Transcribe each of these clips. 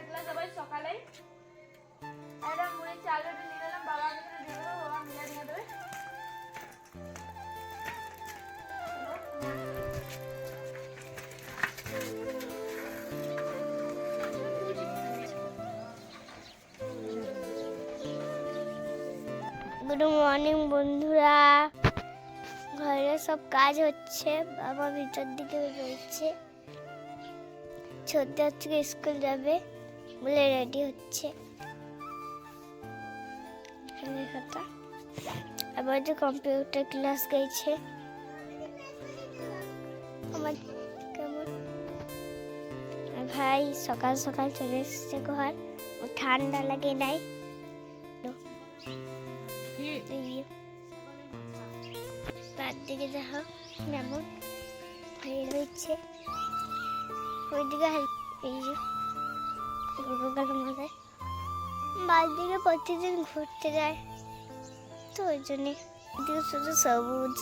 দেখলে সবাই সকালে একটা মুড়ি চাল রুটি নিয়ে এলাম, বাবা এখানে দিয়ে দেবো, বাবা মিলে দিয়ে দেবে। গুড মর্নিং বন্ধুরা, ঘরে সব কাজ হচ্ছে, বাবা ভিতর দিকে রয়েছে, ছোট থেকে স্কুল যাবে বলে রেডি হচ্ছে। আবার যে কম্পিউটার ক্লাস গেছে। আমার কেমন ভাই সকাল সকাল চলে এসেছে ঘর, ও ঠান্ডা লাগে নাই। তার দিকে দেখো কেমন হয়ে রয়েছে, ওইদিকে এই যে গরুগুলোর মধ্যে বাড়ির প্রতিদিন ঘুরতে যায়, তো ওই জন্যে এদিকে শুধু সবুজ,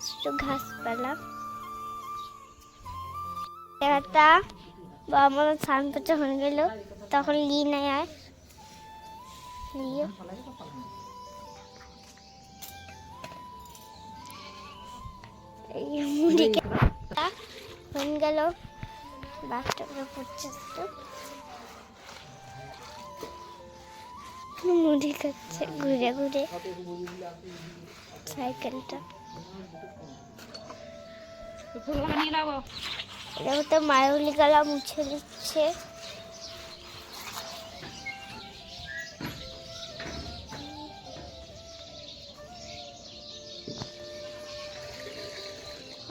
শুধু ঘাসপালা। একটা বা আমার স্নান করতে হয়ে গেল, তখন লি নেয় আর লিও এই মুড়িকে হয়ে গেল, বাসটাকে পড়ছে তো মুড়ি খাচ্ছে ঘুরে ঘুরে সাইকেলটা। এরকম তো মায়ুলি গালা মুছে দিচ্ছে।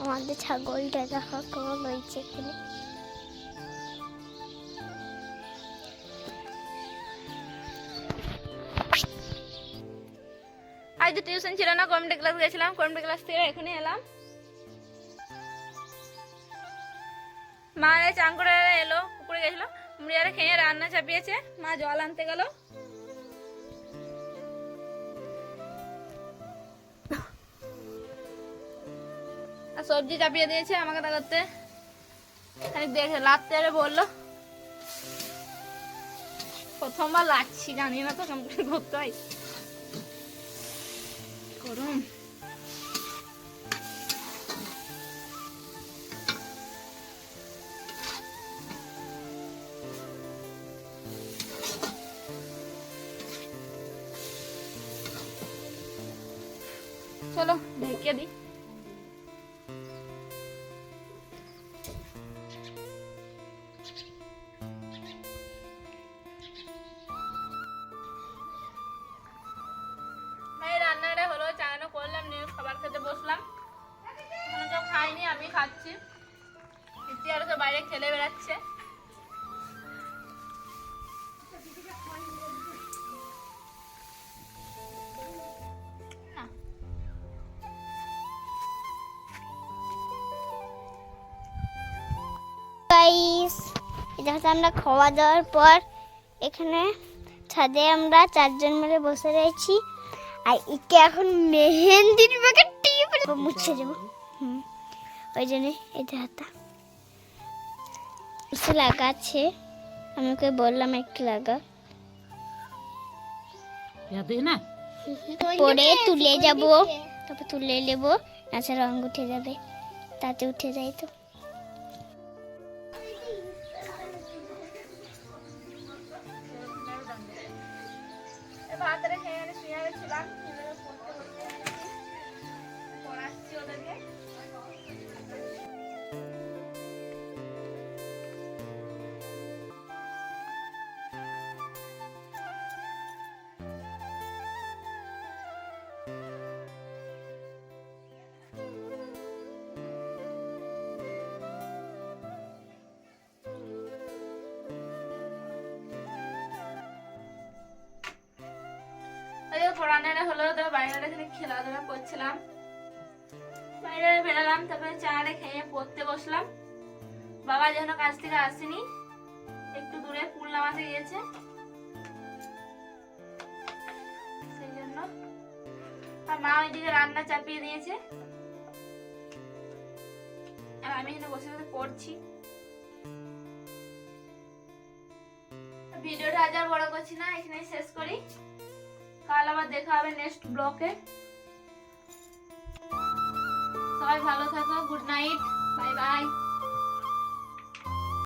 আমাদের ছাগলটা দেখা কেমন হয়েছে এখানে। আজ তো টিউশন ছিল না, কম্পিউটার ক্লাস গেছিলাম, কম্পিউটার ক্লাস থেকে এখানে এলাম। মা চান করে এলো, পুকুরে গেছিল, মুড়িয়ারে খেয়ে রান্না চাপিয়েছে, মা জল আনতে গেল। আর সবজি চাপিয়ে দিয়েছে আমাকে তা করতে, দেখে লাভতে বললো, প্রথমবার লাগছি, জানি না তো কমপ্লিট করতে হয় গরম। চলো ঢেকে দিই। রান্নাটা হলো, চানাটা করলাম, নিয়ে খাবার খেতে বসলাম। এখনো কেউ খাইনি, আমি খাচ্ছি। ইতিহারে তো বাইরে খেলে বেড়াচ্ছে। আমরা খাওয়া দাওয়ার পর এখানে ছাদে আমরা চারজন মিলে বসে রয়েছি, আর একে এখন মেহেন্দির প্যাকেট মুছে দেবো। ওই জন্য এতে হাতা লাগাচ্ছে, আমি ওকে বললাম একটু লাগা, পরে তুলে যাব, তারপর তুলে নেবো, আচ্ছা রঙ উঠে যাবে, তাতে উঠে যায় তো। ভাত রেখে শুয়ে গেছিলাম, পড়াচ্ছি ওদেরকে। রান্নাটা হলো, তো বাইরে এখানে খেলাধুলা করছিলাম, বাইরে বেরালাম, তারপরে চাটা খেয়ে পড়তে বসলাম। বাবা যেন কাজ থেকে আসেনি, একটু দূরে ফুল নামাতে গিয়েছে, সেই জন্য। আর মা ওইদিকে রান্না চাপিয়ে দিয়েছে, আর আমি এখানে বসে বসে পড়ছি। ভিডিওটা আজ আর বড় করছি না, এখানেই শেষ করি। কাল আবার দেখা হবে নেক্সট ব্লকে। সবাই ভালো থাকো, গুড নাইট, বাই বাই।